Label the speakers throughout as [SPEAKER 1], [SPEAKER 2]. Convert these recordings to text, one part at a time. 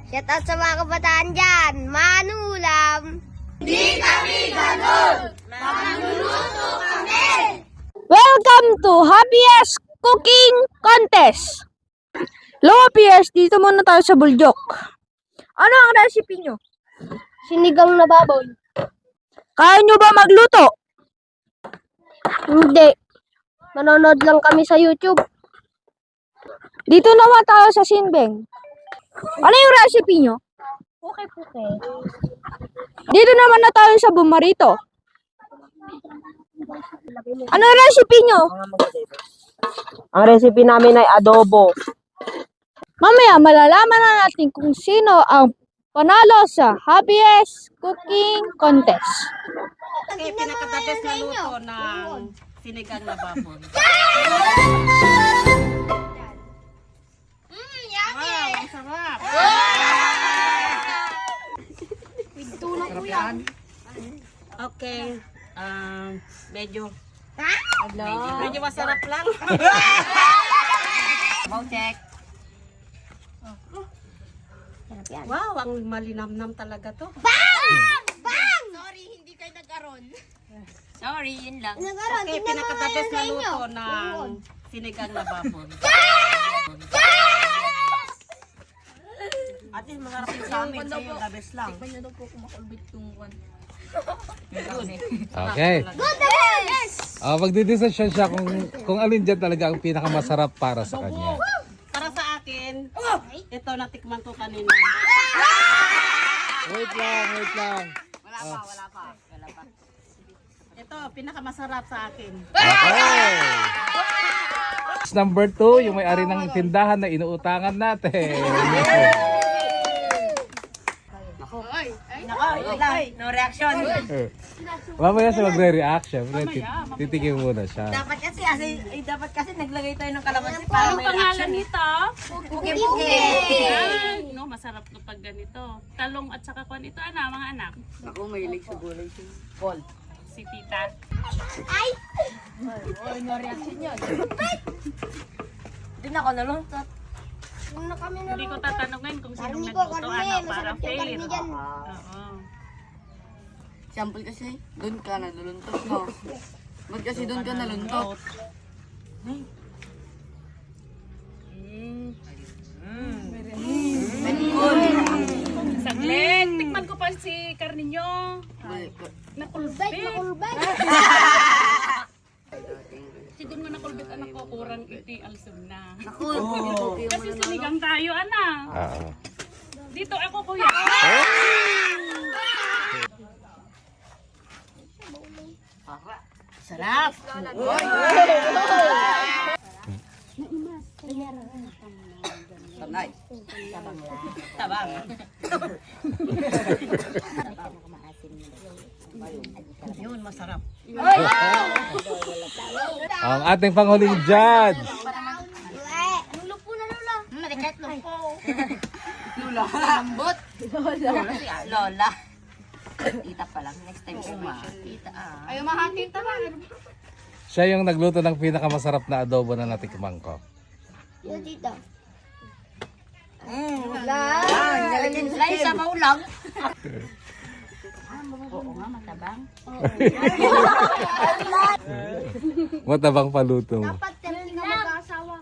[SPEAKER 1] Shout out sa mga kabataan dyan. Manulam. Di kami ganun. Manuluto kami.
[SPEAKER 2] Welcome to Happiest Cooking Contest. Hello, Happiest. Dito muna tayo sa Buljok. Ano ang recipe nyo?
[SPEAKER 1] Sinigang na baboy.
[SPEAKER 2] Kaya nyo ba magluto?
[SPEAKER 1] Hindi. Manonood lang kami sa YouTube.
[SPEAKER 2] Dito naman tayo sa Sinbeng. Ano yung recipe nyo?
[SPEAKER 1] Puke-puke.
[SPEAKER 2] Dito naman na tayo sa Bumarito. Ano yung recipe nyo?
[SPEAKER 3] Ang recipe namin ay adobo.
[SPEAKER 2] Mamaya malalaman na natin kung sino ang panalo sa Happiest Cooking Contest.
[SPEAKER 4] Okay, pinaka-the-best na luto ng sinigang na baboy. Wow, ang sarap! Okay, medyo masarap lang. Wow, check. Wow, ang malinamnam talaga to.
[SPEAKER 5] Sorry, yun lang.
[SPEAKER 4] Okay, pinaka-the-best na luto ng sinigang na baboy. Ate, masarap yung sa amin. Sa'yo, the best lang.
[SPEAKER 6] Okay. Magdidesisyon siya kung alin dyan talaga ang pinakamasarap para sa kanya.
[SPEAKER 4] Para sa akin, ito natikman ko kanina.
[SPEAKER 6] Wait lang.
[SPEAKER 4] Wala pa. Ito, pinakamasarap sa akin.
[SPEAKER 6] Okay. Number 2, yung may-ari ng tindahan na inuutangan natin.
[SPEAKER 5] No reaction.
[SPEAKER 6] Mamaya siya magre-reaction. Titigil muna siya.
[SPEAKER 5] Dapat kasi naglagay tayo ng kalamansi para may reaction.
[SPEAKER 4] nito?
[SPEAKER 5] Puke-puke.
[SPEAKER 4] No, masarap kapag ganito. Talong at saka kwan ito, mga anak.
[SPEAKER 3] Ako mahilig sa gulay si Paul.
[SPEAKER 4] Si tita.
[SPEAKER 5] Hindi na ako nalungkot.
[SPEAKER 4] Hindi ko tatanungin kung sinong
[SPEAKER 1] Karni ko,
[SPEAKER 4] nagluto,
[SPEAKER 1] karni.
[SPEAKER 4] para
[SPEAKER 1] Masarap yung
[SPEAKER 4] fail.
[SPEAKER 1] karni dyan.
[SPEAKER 4] Oo.
[SPEAKER 3] Sample kasi, doon ka naluluntot, no? Ba't kasi doon ka naluntot?
[SPEAKER 4] Saglit, tikman ko pa si Carninyo. Nakulbit. Siguro nga nakulbit anak ko, kurang iti alsum na. Kasi sinigang tayo, anak. Dito ako, kuya.
[SPEAKER 5] Sarap.
[SPEAKER 3] Sanay.
[SPEAKER 5] Tabang.
[SPEAKER 4] Yun, masarap.
[SPEAKER 6] Ang ating panghuling judge.
[SPEAKER 1] Lulo po na Lola.
[SPEAKER 5] Marikat lang po. Lambot. Lola. Tita pa lang. Next time tita.
[SPEAKER 4] Ayaw mahangin naman.
[SPEAKER 6] Siya yung nagluto ng pinakamasarap na adobo na natikman ko.
[SPEAKER 1] Yung dito.
[SPEAKER 5] Lay sa maulang. Oo nga, matabang.
[SPEAKER 6] Matabang paluto mo.
[SPEAKER 1] Dapat 30 ka mag-aasawa.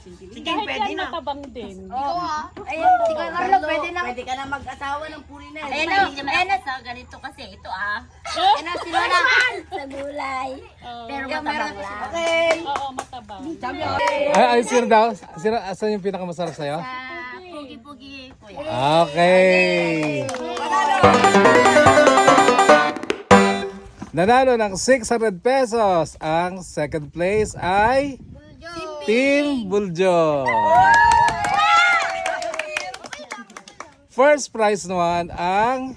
[SPEAKER 5] Sige, pwede na.
[SPEAKER 4] Matabang din.
[SPEAKER 5] Ayun, sige, Carlo, pwede ka na mag-asawa ng pulinel. Ayun na, sa ganito kasi. Ito Ayun na, sino na?
[SPEAKER 1] Sa gulay.
[SPEAKER 5] Pero matabang lang.
[SPEAKER 4] Oo, matabang.
[SPEAKER 6] Ay, sir daw. Sir, asan yung pinakamasarap sa'yo?
[SPEAKER 5] Pugi-pugi, kuya.
[SPEAKER 6] Okay. Nanalo ng 600 pesos. Ang second place ay Team Buljo. First prize naman ang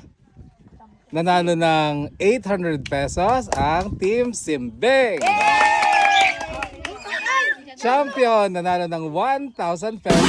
[SPEAKER 6] nanalo ng 800 pesos ang Team Simbeng. Champion nanalo ng 1,000 pesos.